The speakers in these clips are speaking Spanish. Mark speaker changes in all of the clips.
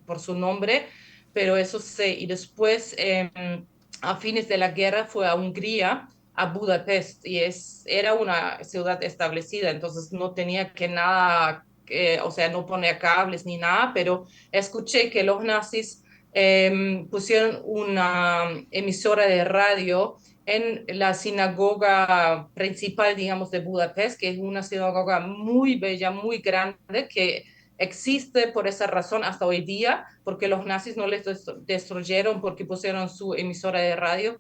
Speaker 1: por su nombre, pero eso sé. Y después, a fines de la guerra, fue a Hungría, a Budapest, y era una ciudad establecida, entonces no tenía que nada, o sea, no ponía cables ni nada, pero escuché que los nazis pusieron una emisora de radio en la sinagoga principal, digamos, de Budapest, que es una sinagoga muy bella, muy grande, que existe por esa razón hasta hoy día, porque los nazis no les destruyeron porque pusieron su emisora de radio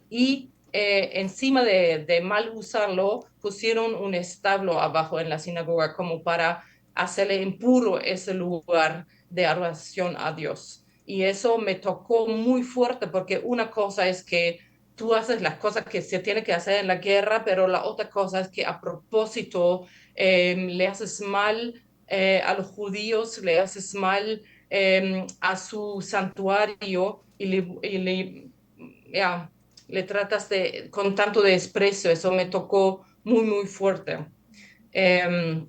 Speaker 1: y encima de mal usarlo, pusieron un establo abajo en la sinagoga como para hacerle impuro ese lugar de adoración a Dios. Y eso me tocó muy fuerte porque una cosa es que tú haces las cosas que se tiene que hacer en la guerra, pero la otra cosa es que a propósito le haces mal a los judíos, le haces mal a su santuario ya, le tratas con tanto desprecio. Eso me tocó muy, muy fuerte. Eh,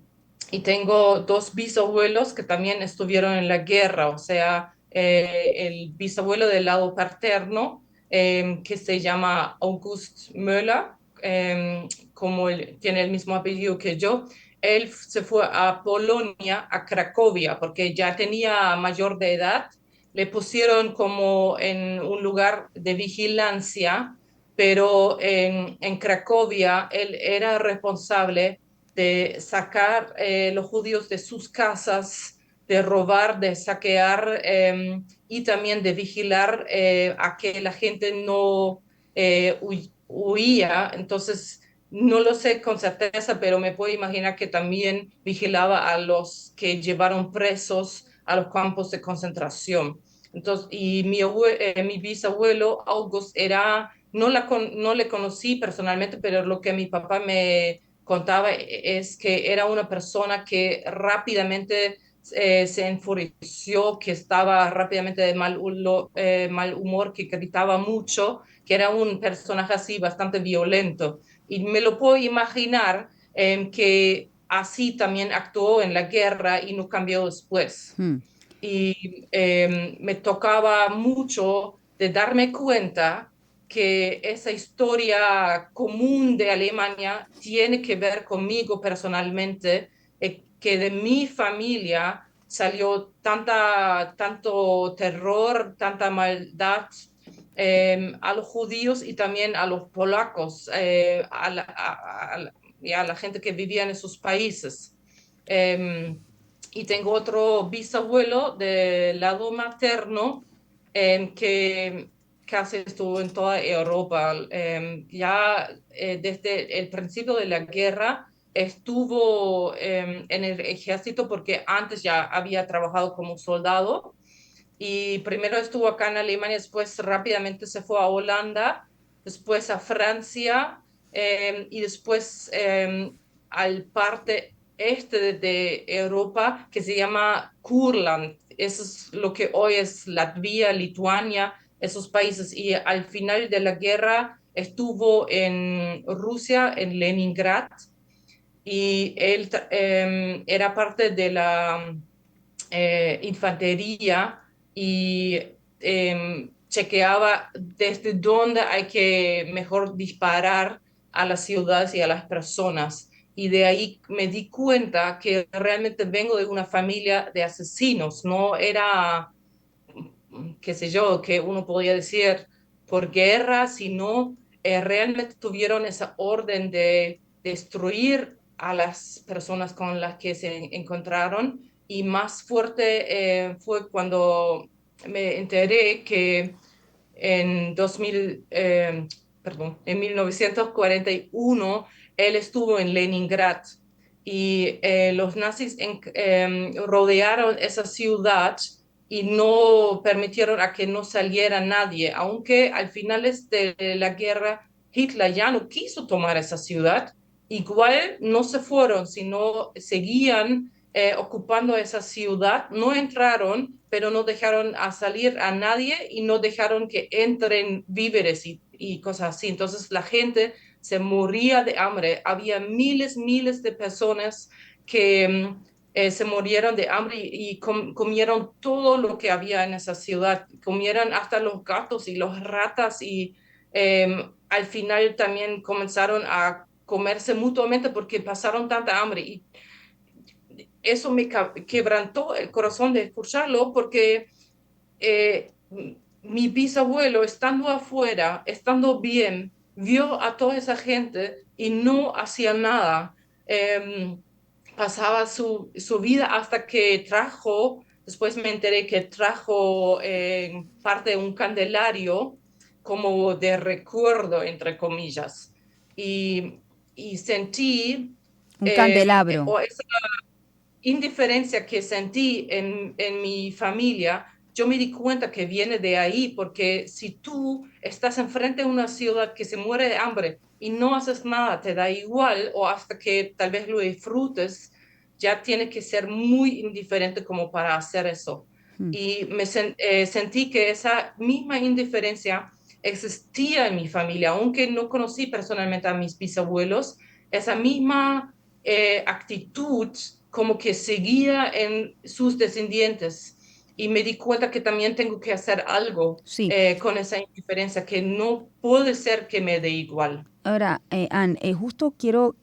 Speaker 1: y tengo dos bisabuelos que también estuvieron en la guerra, o sea, el bisabuelo del lado paterno, que se llama August Möller, como él tiene el mismo apellido que yo, él se fue a Polonia, a Cracovia, porque ya tenía mayor de edad, le pusieron como en un lugar de vigilancia, pero en Cracovia él era responsable de sacar los judíos de sus casas, de robar, de saquear y también de vigilar a que la gente no huía. Entonces, no lo sé con certeza, pero me puedo imaginar que también vigilaba a los que llevaron presos a los campos de concentración. Entonces, y mi bisabuelo August era, no le conocí personalmente, pero lo que mi papá me contaba es que era una persona que rápidamente se enfureció, que estaba rápidamente de mal humor, que gritaba mucho, que era un personaje así bastante violento. Y me lo puedo imaginar que así también actuó en la guerra y no cambió después.
Speaker 2: Hmm.
Speaker 1: Y me tocaba mucho de darme cuenta que esa historia común de Alemania tiene que ver conmigo personalmente, que de mi familia salió tanto terror, tanta maldad a los judíos y también a los polacos, y a la gente que vivía en esos países. Eh, y tengo otro bisabuelo del lado materno que casi estuvo en toda Europa. Ya desde el principio de la guerra estuvo en el ejército porque antes ya había trabajado como soldado y primero estuvo acá en Alemania, después rápidamente se fue a Holanda, después a Francia y después al parte este de Europa que se llama Kurland. Eso es lo que hoy es Latvia, Lituania, esos países. Y al final de la guerra estuvo en Rusia, en Leningrad, y él era parte de la infantería y chequeaba desde dónde hay que mejor disparar a las ciudades y a las personas. Y de ahí me di cuenta que realmente vengo de una familia de asesinos, no era, qué sé yo, que uno podía decir por guerra, sino realmente tuvieron esa orden de destruir a las personas con las que se encontraron y más fuerte fue cuando me enteré que en 1941 él estuvo en Leningrad y los nazis rodearon esa ciudad y no permitieron a que no saliera nadie, aunque al finales de la guerra Hitler ya no quiso tomar esa ciudad, igual no se fueron, sino seguían ocupando esa ciudad, no entraron, pero no dejaron a salir a nadie y no dejaron que entren víveres y cosas así. Entonces la gente se moría de hambre. Había miles, miles de personas que se murieron de hambre y comieron todo lo que había en esa ciudad, comieron hasta los gatos y los ratas y al final también comenzaron a comerse mutuamente porque pasaron tanta hambre y eso me quebrantó el corazón de escucharlo porque eh, mi bisabuelo estando afuera, estando bien, vio a toda esa gente y no hacía nada. Eh, Pasaba su vida hasta que trajo, después me enteré que trajo parte de un candelario como de recuerdo, entre comillas. Y, y sentí,
Speaker 2: Un candelabro.
Speaker 1: o esa indiferencia que sentí en mi familia, yo me di cuenta que viene de ahí, porque si tú estás enfrente de una ciudad que se muere de hambre y no haces nada, te da igual, o hasta que tal vez lo disfrutes, ya tiene que ser muy indiferente como para hacer eso.
Speaker 2: Mm.
Speaker 1: Y sentí que esa misma indiferencia existía en mi familia, aunque no conocí personalmente a mis bisabuelos, esa misma actitud como que seguía en sus descendientes y me di cuenta que también tengo que hacer algo
Speaker 2: Sí.
Speaker 1: con esa indiferencia, que no puede ser que me dé igual.
Speaker 2: Ahora, Anne, justo quiero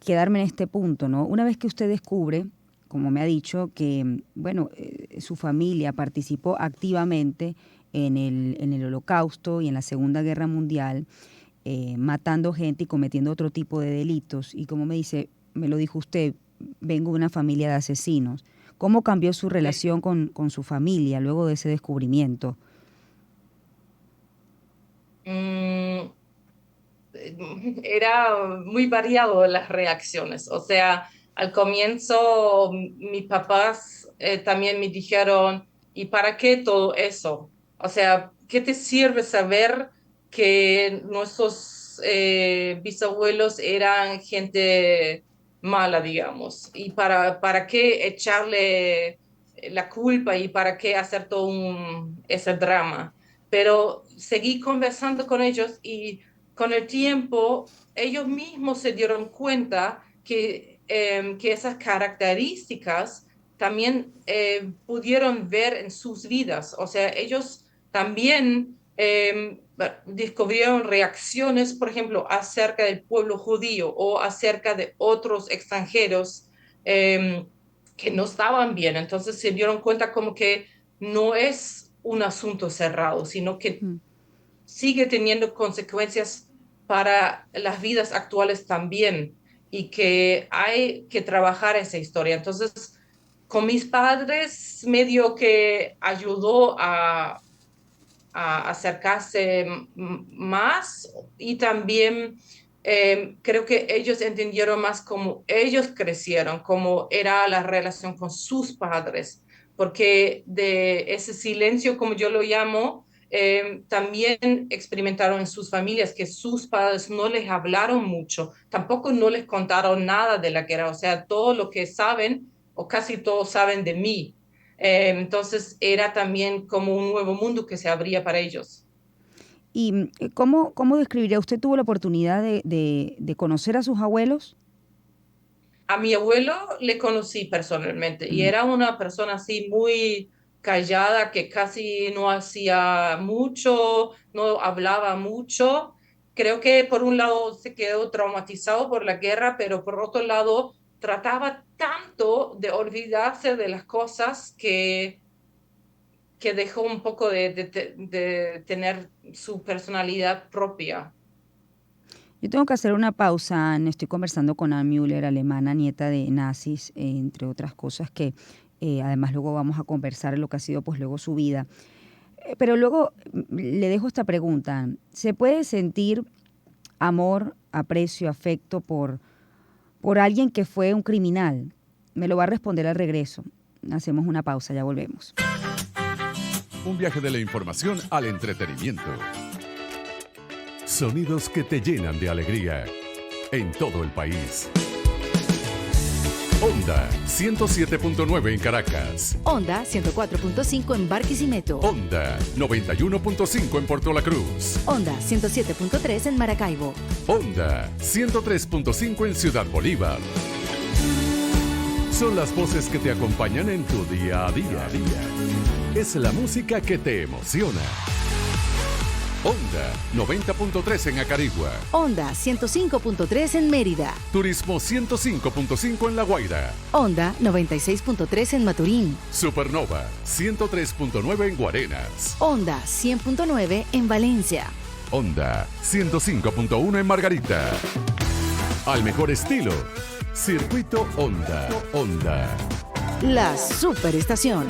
Speaker 2: quedarme en este punto, ¿no? Una vez que usted descubre, como me ha dicho, que, bueno, su familia participó activamente en el Holocausto y en la Segunda Guerra Mundial, matando gente y cometiendo otro tipo de delitos, y como me dice, me lo dijo usted, vengo de una familia de asesinos. ¿Cómo cambió su relación con su familia luego de ese descubrimiento?
Speaker 1: Mm, Era muy variado las reacciones. O sea, al comienzo mis papás también me dijeron, ¿y para qué todo eso? O sea, ¿qué te sirve saber que nuestros bisabuelos eran gente mala, digamos? ¿Y para qué echarle la culpa y para qué hacer todo ese drama? Pero seguí conversando con ellos y con el tiempo, ellos mismos se dieron cuenta que esas características también pudieron ver en sus vidas. O sea, ellos también descubrieron reacciones, por ejemplo, acerca del pueblo judío o acerca de otros extranjeros eh, que no estaban bien. Entonces se dieron cuenta como que no es un asunto cerrado, sino que
Speaker 2: Mm.
Speaker 1: sigue teniendo consecuencias para las vidas actuales también y que hay que trabajar esa historia. Entonces, con mis padres medio que ayudó a acercarse más y también creo que ellos entendieron más cómo ellos crecieron, cómo era la relación con sus padres, porque de ese silencio, como yo lo llamo, también experimentaron en sus familias que sus padres no les hablaron mucho, tampoco no les contaron nada de la guerra, o sea, todo lo que saben o casi todos saben de mí. Entonces era también como un nuevo mundo que se abría para ellos.
Speaker 2: ¿Y cómo describiría? ¿Usted tuvo la oportunidad de conocer a sus abuelos?
Speaker 1: A mi abuelo le conocí personalmente y
Speaker 2: Mm.
Speaker 1: era una persona así muy callada que casi no hacía mucho, no hablaba mucho. Creo que por un lado se quedó traumatizado por la guerra, pero por otro lado trataba tanto de olvidarse de las cosas que dejó un poco de tener su personalidad propia.
Speaker 2: Yo tengo que hacer una pausa. Anne. Estoy conversando con Anne Müller, alemana, nieta de nazis, entre otras cosas que además luego vamos a conversar en lo que ha sido pues luego su vida. Pero luego le dejo esta pregunta. Anne. ¿Se puede sentir amor, aprecio, afecto por alguien que fue un criminal? Me lo va a responder al regreso. Hacemos una pausa, ya volvemos.
Speaker 3: Un viaje de la información al entretenimiento. Sonidos que te llenan de alegría en todo el país. Onda 107.9 en Caracas.
Speaker 4: Onda 104.5 en Barquisimeto.
Speaker 3: Onda 91.5 en Puerto La Cruz.
Speaker 4: Onda 107.3 en Maracaibo.
Speaker 3: Onda 103.5 en Ciudad Bolívar. Son las voces que te acompañan en tu día a día. Es la música que te emociona. Onda 90.3 en Acarigua.
Speaker 4: Onda 105.3 en Mérida.
Speaker 3: Turismo 105.5 en La Guaira.
Speaker 4: Onda 96.3 en Maturín.
Speaker 3: Supernova 103.9 en Guarenas.
Speaker 4: Onda 100.9 en Valencia.
Speaker 3: Onda 105.1 en Margarita. Al mejor estilo. Circuito Onda. Onda.
Speaker 4: La superestación.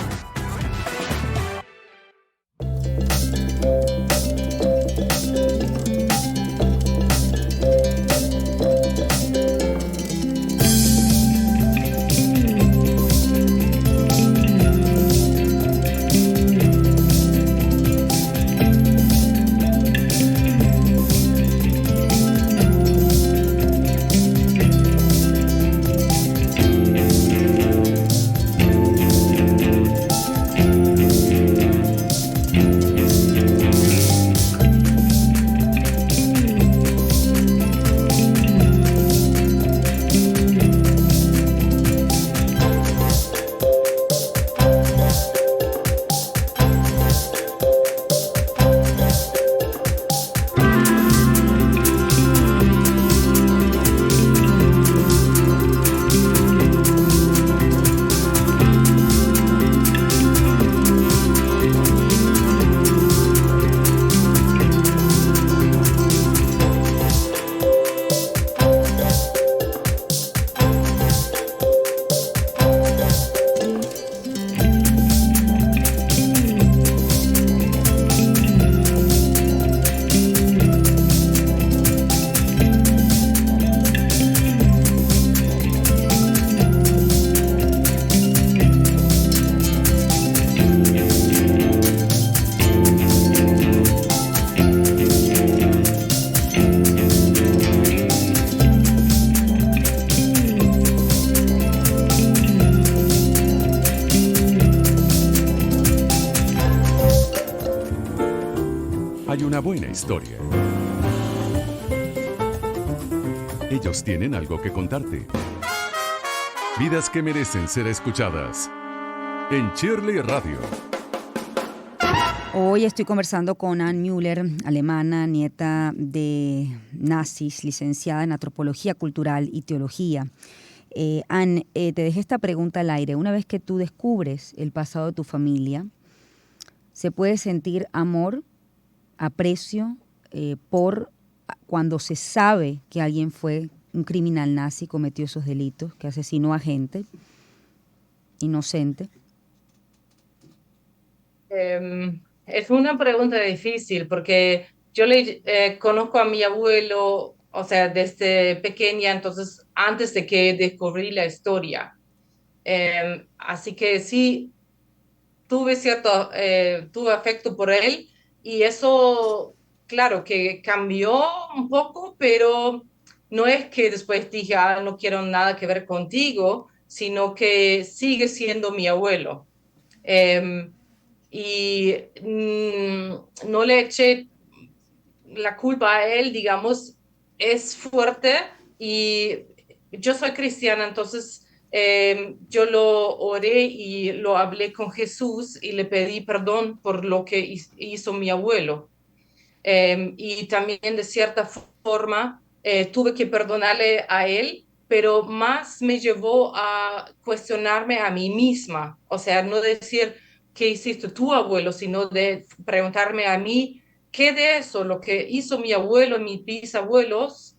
Speaker 3: Hay una buena historia. Ellos tienen algo que contarte. Vidas que merecen ser escuchadas. En Shirley Radio.
Speaker 2: Hoy estoy conversando con Ann Müller, alemana, nieta de nazis, licenciada en Antropología Cultural y Teología. Ann, te dejé esta pregunta al aire. Una vez que tú descubres el pasado de tu familia, ¿se puede sentir amor, aprecio por cuando se sabe que alguien fue un criminal nazi, cometió esos delitos, que asesinó a gente inocente?
Speaker 1: Es una pregunta difícil porque yo conozco a mi abuelo, o sea, desde pequeña, entonces antes de que descubrí la historia. Así que sí, tuve afecto por él y eso, claro, que cambió un poco, pero no es que después dije, no quiero nada que ver contigo, sino que sigue siendo mi abuelo. Em, y no le eché la culpa a él, digamos, es fuerte y yo soy cristiana, entonces yo lo oré y lo hablé con Jesús y le pedí perdón por lo que hizo mi abuelo. Y también de cierta forma tuve que perdonarle a él, pero más me llevó a cuestionarme a mí misma, o sea, no decir qué hiciste tu abuelo, sino de preguntarme a mí qué de eso, lo que hizo mi abuelo y mis bisabuelos,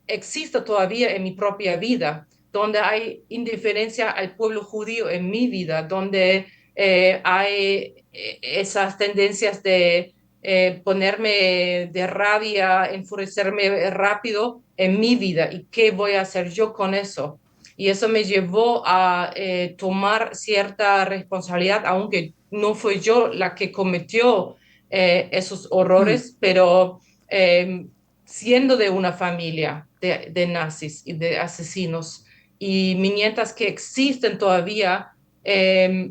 Speaker 1: existe todavía en mi propia vida, donde hay indiferencia al pueblo judío en mi vida, donde hay esas tendencias de ponerme de rabia, enfurecerme rápido en mi vida y qué voy a hacer yo con eso. Y eso me llevó a tomar cierta responsabilidad, aunque no fue yo la que cometió esos horrores, pero siendo de una familia de nazis y de asesinos, y mi nietas que existen todavía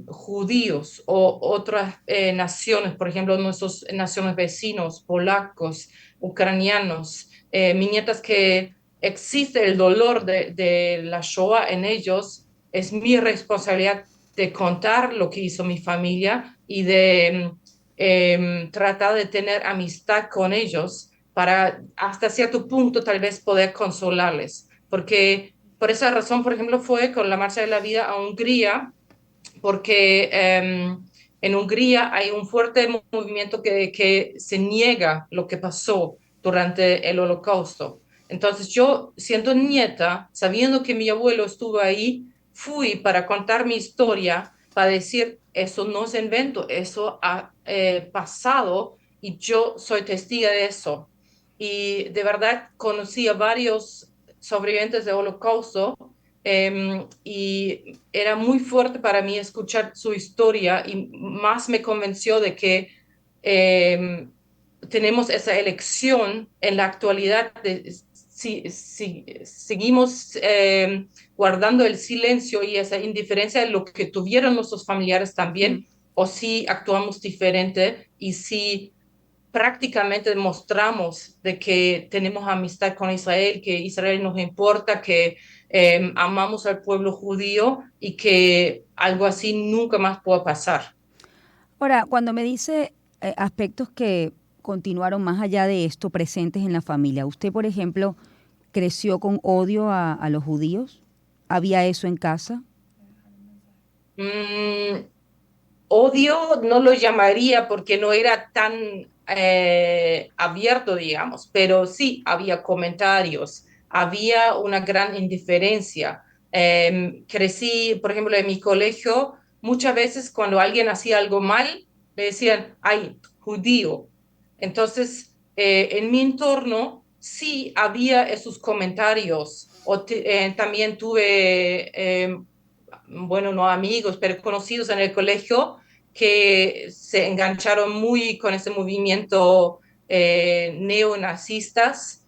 Speaker 1: judíos o otras naciones, por ejemplo, nuestras naciones vecinos, polacos, ucranianos, mi nietas que existe el dolor de la Shoah en ellos, es mi responsabilidad de contar lo que hizo mi familia y de tratar de tener amistad con ellos para hasta cierto punto tal vez poder consolarles. Porque por esa razón, por ejemplo, fue con la Marcha de la Vida a Hungría, porque en Hungría hay un fuerte movimiento que se niega lo que pasó durante el Holocausto. Entonces yo, siendo nieta, sabiendo que mi abuelo estuvo ahí, fui para contar mi historia, para decir, eso no es invento, eso ha pasado y yo soy testiga de eso. Y de verdad conocí a varios sobrevivientes del Holocausto, y era muy fuerte para mí escuchar su historia y más me convenció de que eh, tenemos esa elección en la actualidad de si seguimos guardando el silencio y esa indiferencia de lo que tuvieron nuestros familiares también, o si actuamos diferente y si prácticamente demostramos de que tenemos amistad con Israel, que Israel nos importa, que amamos al pueblo judío y que algo así nunca más pueda pasar.
Speaker 2: Ahora, cuando me dice aspectos que continuaron más allá de esto, presentes en la familia, ¿usted, por ejemplo, creció con odio a los judíos? ¿Había eso en casa?
Speaker 1: Mm, Odio no lo llamaría porque no era tan abierto, digamos, pero sí había comentarios, había una gran indiferencia. Crecí, por ejemplo, en mi colegio, muchas veces cuando alguien hacía algo mal, le decían, ay, judío. Entonces, en mi entorno sí había esos comentarios. También tuve, bueno, no amigos, pero conocidos en el colegio que se engancharon muy con ese movimiento neonazistas,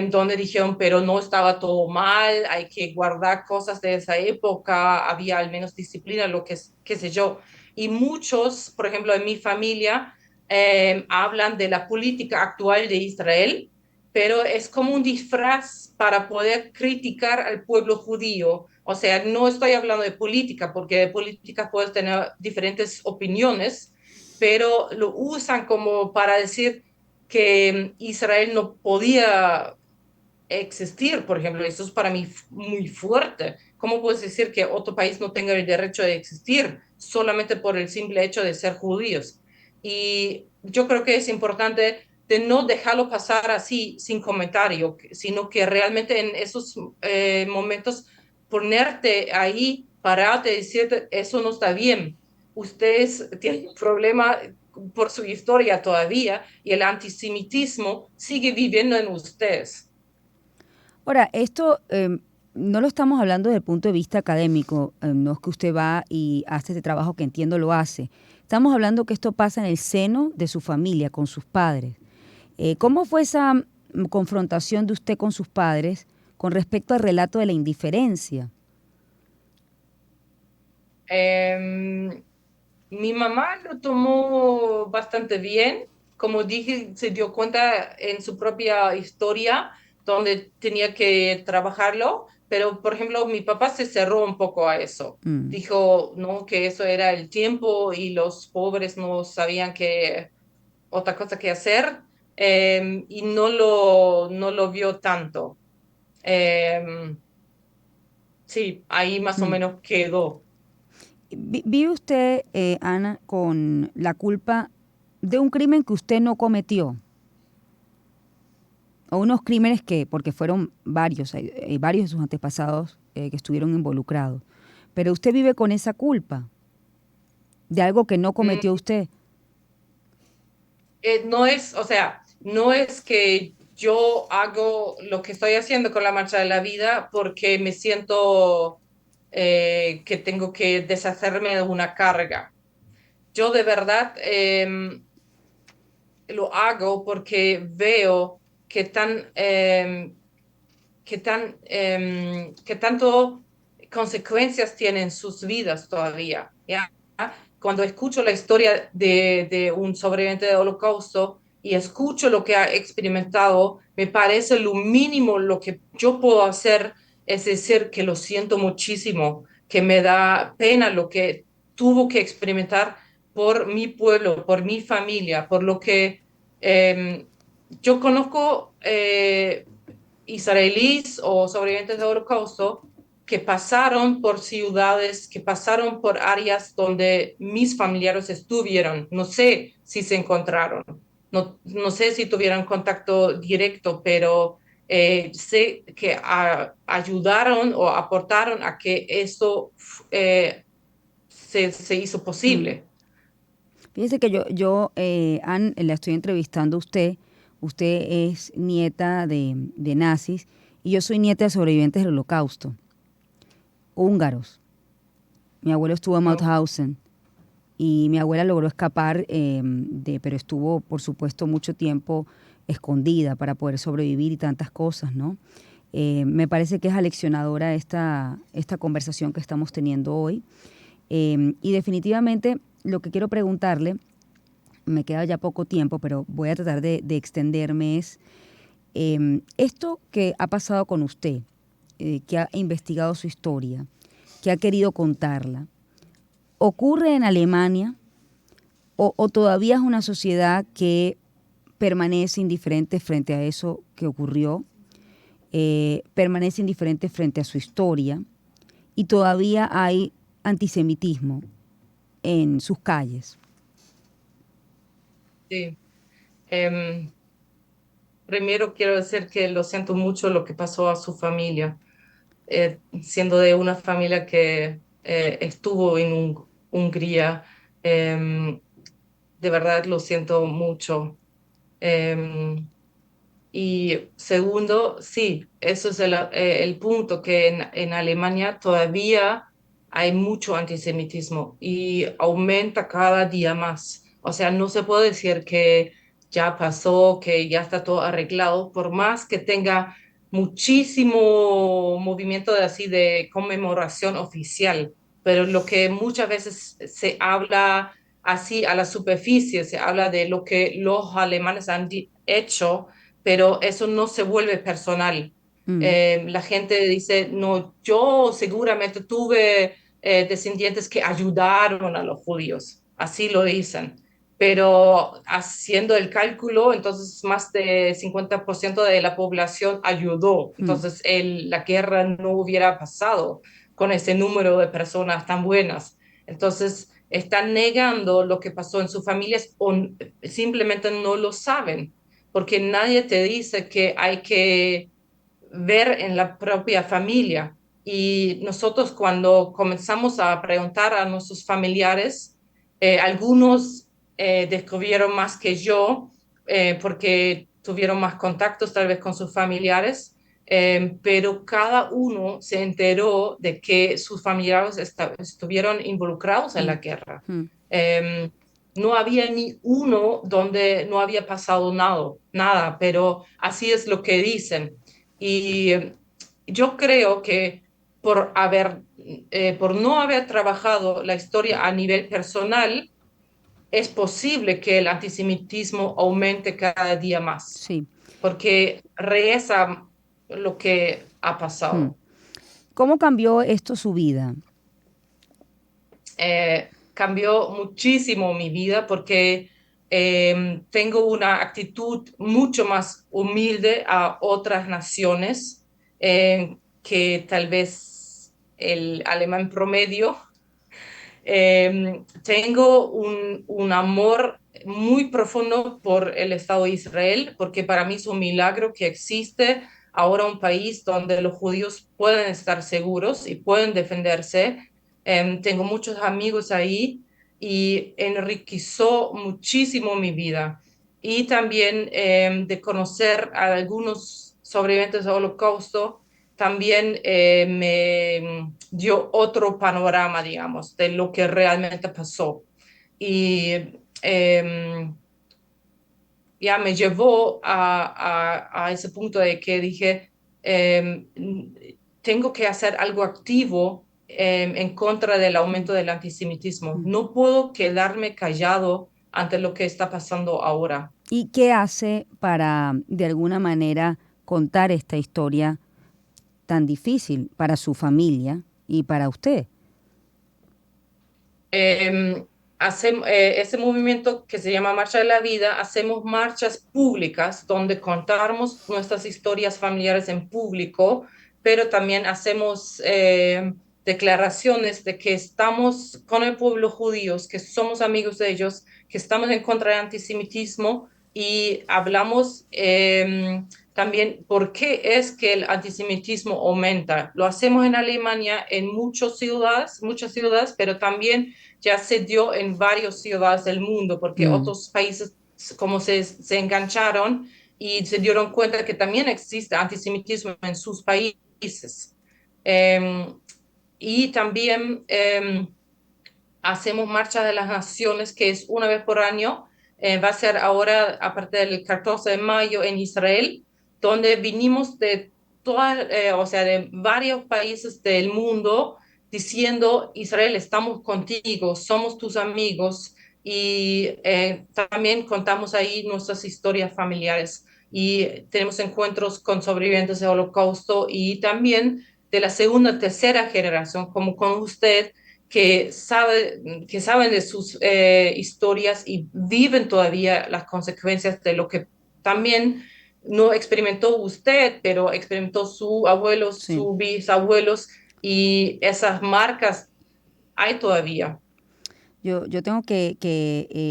Speaker 1: donde dijeron, pero no estaba todo mal, hay que guardar cosas de esa época, había al menos disciplina, lo que qué sé yo. Y muchos, por ejemplo, en mi familia, hablan de la política actual de Israel, pero es como un disfraz para poder criticar al pueblo judío. O sea, no estoy hablando de política, porque de política puedes tener diferentes opiniones, pero lo usan como para decir que Israel no podía existir, por ejemplo. Eso es para mí muy fuerte. ¿Cómo puedes decir que otro país no tenga el derecho de existir solamente por el simple hecho de ser judíos? Y yo creo que es importante de no dejarlo pasar así sin comentario, sino que realmente en esos momentos ponerte ahí, pararte y decirte, eso no está bien. Ustedes tienen un problema por su historia todavía y el antisemitismo sigue viviendo en ustedes.
Speaker 2: Ahora, esto no lo estamos hablando desde el punto de vista académico, no es que usted va y hace este trabajo que entiendo lo hace. Estamos hablando que esto pasa en el seno de su familia, con sus padres. ¿Cómo fue esa confrontación de usted con sus padres con respecto al relato de la indiferencia?
Speaker 1: Eh, Mi mamá lo tomó bastante bien. Como dije, se dio cuenta en su propia historia donde tenía que trabajarlo, pero por ejemplo, mi papá se cerró un poco a eso.
Speaker 2: Mm.
Speaker 1: Dijo, no, que eso era el tiempo y los pobres no sabían qué otra cosa que hacer, y no lo vio tanto. Eh, sí, ahí más o
Speaker 2: Mm.
Speaker 1: menos quedó.
Speaker 2: ¿Vive usted, Ana, con la culpa de un crimen que usted no cometió? O unos crímenes que, porque fueron varios, hay varios de sus antepasados que estuvieron involucrados. Pero usted vive con esa culpa de algo que no cometió
Speaker 1: Mm,
Speaker 2: usted.
Speaker 1: no es, o sea, no es que yo hago lo que estoy haciendo con la Marcha de la Vida porque me siento que tengo que deshacerme de una carga. Yo de verdad lo hago porque veo que que tanto consecuencias tienen sus vidas todavía, ¿ya? Cuando escucho la historia de un sobreviviente del Holocausto y escucho lo que ha experimentado, me parece lo mínimo lo que yo puedo hacer es decir que lo siento muchísimo, que me da pena lo que tuvo que experimentar por mi pueblo, por mi familia, por lo que eh, yo conozco israelíes o sobrevivientes del Holocausto que pasaron por ciudades, que pasaron por áreas donde mis familiares estuvieron. No sé si se encontraron, no sé si tuvieron contacto directo, pero sé que ayudaron o aportaron a que eso se hizo
Speaker 2: Mm.
Speaker 1: posible.
Speaker 2: Fíjese que Ann, la estoy entrevistando a usted. Usted es nieta de nazis y yo soy nieta de sobrevivientes del Holocausto, húngaros. Mi abuelo estuvo en
Speaker 1: Oh,
Speaker 2: Mauthausen y mi abuela logró escapar, pero estuvo, por supuesto, mucho tiempo escondida para poder sobrevivir y tantas cosas, ¿no? Me parece que es aleccionadora esta conversación que estamos teniendo hoy. Y definitivamente lo que quiero preguntarle, me queda ya poco tiempo, pero voy a tratar de extenderme, es esto que ha pasado con usted, que ha investigado su historia, que ha querido contarla, ¿ocurre en Alemania o todavía es una sociedad que permanece indiferente frente a eso que ocurrió, permanece indiferente frente a su historia y todavía hay antisemitismo en sus calles?
Speaker 1: sí. Em, Primero quiero decir que lo siento mucho lo que pasó a su familia, siendo de una familia que estuvo en Hungría. em, de verdad lo siento mucho. Em, y segundo, sí, eso es el punto, que en Alemania todavía hay mucho antisemitismo y aumenta cada día más. O sea, no se puede decir que ya pasó, que ya está todo arreglado, por más que tenga muchísimo movimiento de así de conmemoración oficial, pero lo que muchas veces se habla así a la superficie, se habla de lo que los alemanes han hecho, pero eso no se vuelve personal.
Speaker 2: Mm,
Speaker 1: La gente dice, no, yo seguramente tuve descendientes que ayudaron a los judíos, así lo dicen, pero haciendo el cálculo, entonces más de 50% de la población ayudó,
Speaker 2: mm,
Speaker 1: entonces la guerra no hubiera pasado con ese número de personas tan buenas. Entonces, están negando lo que pasó en sus familias o simplemente no lo saben porque nadie te dice que hay que ver en la propia familia. Y nosotros cuando comenzamos a preguntar a nuestros familiares, algunos descubrieron más que yo, porque tuvieron más contactos tal vez con sus familiares, pero cada uno se enteró de que sus familiares estuvieron involucrados en la
Speaker 2: mm,
Speaker 1: guerra.
Speaker 2: mm.
Speaker 1: Eh, no había ni uno donde no había pasado nada, pero así es lo que dicen. Y yo creo que por no haber trabajado la historia a nivel personal, es posible que el antisemitismo aumente cada día más,
Speaker 2: Sí.
Speaker 1: porque regresa lo que ha
Speaker 2: Mm.
Speaker 1: pasado.
Speaker 2: ¿Cómo cambió esto su vida?
Speaker 1: Cambió muchísimo mi vida porque tengo una actitud mucho más humilde a otras naciones que tal vez el alemán promedio. Tengo un amor muy profundo por el Estado de Israel, porque para mí es un milagro que existe ahora un país donde los judíos pueden estar seguros y pueden defenderse. Tengo muchos amigos ahí y enriqueció muchísimo mi vida. Y también de conocer a algunos sobrevivientes del Holocausto también me dio otro panorama, digamos, de lo que realmente pasó. Y eh, ya me llevó a ese punto de que dije, eh, tengo que hacer algo activo en contra del aumento del antisemitismo.
Speaker 2: Mm.
Speaker 1: No puedo quedarme callado ante lo que está pasando ahora.
Speaker 2: ¿Y qué hace para, de alguna manera, contar esta historia tan difícil para su familia y para usted?
Speaker 1: Eh, ese movimiento que se llama Marcha de la Vida, hacemos marchas públicas donde contamos nuestras historias familiares en público, pero también hacemos declaraciones de que estamos con el pueblo judío, que somos amigos de ellos, que estamos en contra del antisemitismo y hablamos también por qué es que el antisemitismo aumenta. Lo hacemos en Alemania, en muchas ciudades, pero también ya se dio en varias ciudades del mundo, porque
Speaker 2: Mm.
Speaker 1: otros países como se engancharon y se dieron cuenta que también existe antisemitismo en sus países. Eh, y también hacemos Marcha de las Naciones, que es una vez por año. Va a ser ahora, a partir del 14 de mayo, en Israel, donde vinimos de o sea, de varios países del mundo diciendo: Israel, estamos contigo, somos tus amigos, y también contamos ahí nuestras historias familiares y tenemos encuentros con sobrevivientes del Holocausto y también de la segunda, tercera generación, como con usted, que saben de sus historias y viven todavía las consecuencias de lo que también no experimentó usted, pero experimentó su abuelo,
Speaker 2: Sí.
Speaker 1: sus bisabuelos, y esas marcas hay todavía.
Speaker 2: Yo tengo que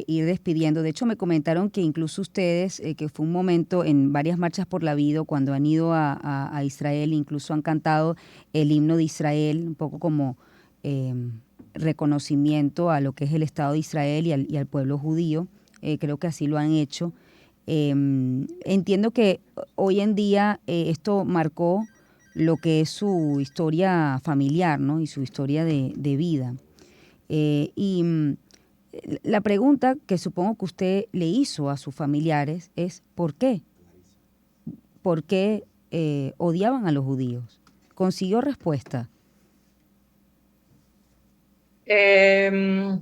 Speaker 2: ir despidiendo. De hecho, me comentaron que incluso ustedes, que fue un momento en varias marchas por la vida, cuando han ido a Israel, incluso han cantado el himno de Israel, un poco como eh, reconocimiento a lo que es el Estado de Israel y al pueblo judío. Creo que así lo han hecho. Entiendo que hoy en día esto marcó lo que es su historia familiar, ¿no? Y su historia de vida. La pregunta que supongo que usted le hizo a sus familiares es ¿por qué? ¿Por qué odiaban a los judíos? ¿Consiguió respuesta?
Speaker 1: Eh,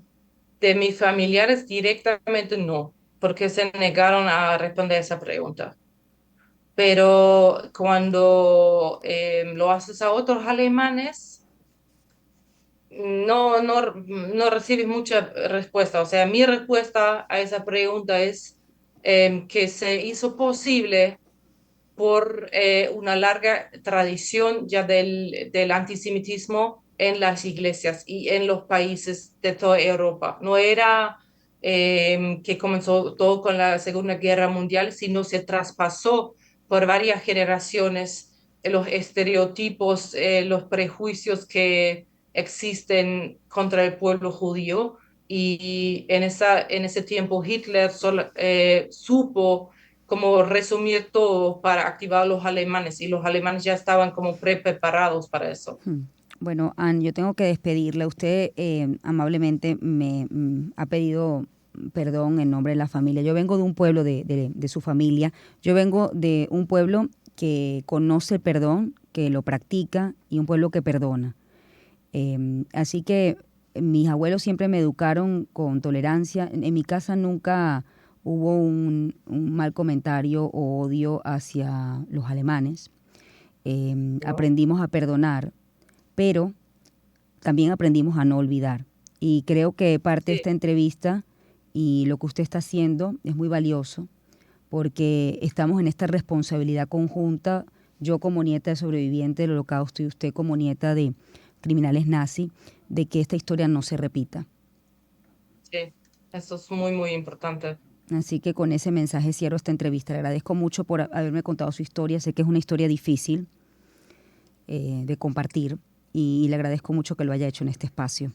Speaker 1: de mis familiares directamente no, porque se negaron a responder esa pregunta. Pero cuando lo haces a otros alemanes, no recibes mucha respuesta. O sea, mi respuesta a esa pregunta es que se hizo posible por una larga tradición ya del antisemitismo en las iglesias y en los países de toda Europa. No era que comenzó todo con la Segunda Guerra Mundial, sino se traspasó por varias generaciones los estereotipos, los prejuicios que existen contra el pueblo judío. Y en ese tiempo Hitler supo como resumir todo para activar a los alemanes, y los alemanes ya estaban como preparados para eso.
Speaker 2: Bueno, Anne, yo tengo que despedirle. Usted amablemente me ha pedido perdón en nombre de la familia. Yo vengo de un pueblo de su familia. Yo vengo de un pueblo que conoce el perdón, que lo practica, y un pueblo que perdona. Así que mis abuelos siempre me educaron con tolerancia. En mi casa nunca hubo un mal comentario o odio hacia los alemanes. Aprendimos a perdonar, pero también aprendimos a no olvidar. Y creo que parte de
Speaker 1: Sí.
Speaker 2: esta entrevista y lo que usted está haciendo es muy valioso, porque estamos en esta responsabilidad conjunta, yo como nieta de sobreviviente del Holocausto y usted como nieta de criminales nazis, de que esta historia no se repita.
Speaker 1: Sí, eso es muy, muy importante.
Speaker 2: Así que con ese mensaje cierro esta entrevista. Le agradezco mucho por haberme contado su historia. Sé que es una historia difícil de compartir y le agradezco mucho que lo haya hecho en este espacio.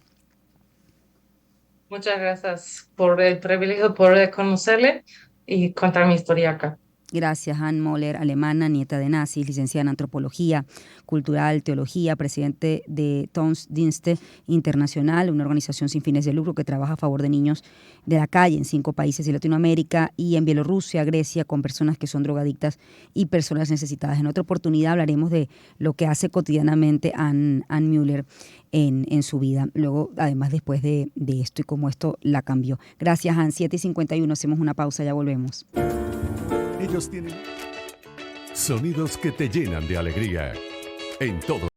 Speaker 1: Muchas gracias por el privilegio de poder conocerle y contar mi historia acá.
Speaker 2: Gracias, Anne Moller, alemana, nieta de nazis, licenciada en Antropología Cultural, Teología, presidente de Tonsdienste Internacional, una organización sin fines de lucro que trabaja a favor de niños de la calle en 5 países de Latinoamérica y en Bielorrusia, Grecia, con personas que son drogadictas y personas necesitadas. En otra oportunidad hablaremos de lo que hace cotidianamente Anne Müller en su vida, luego, además, después de esto y cómo esto la cambió. Gracias, Anne. 7:51, hacemos una pausa, ya volvemos.
Speaker 3: Ellos tienen sonidos que te llenan de alegría en todo.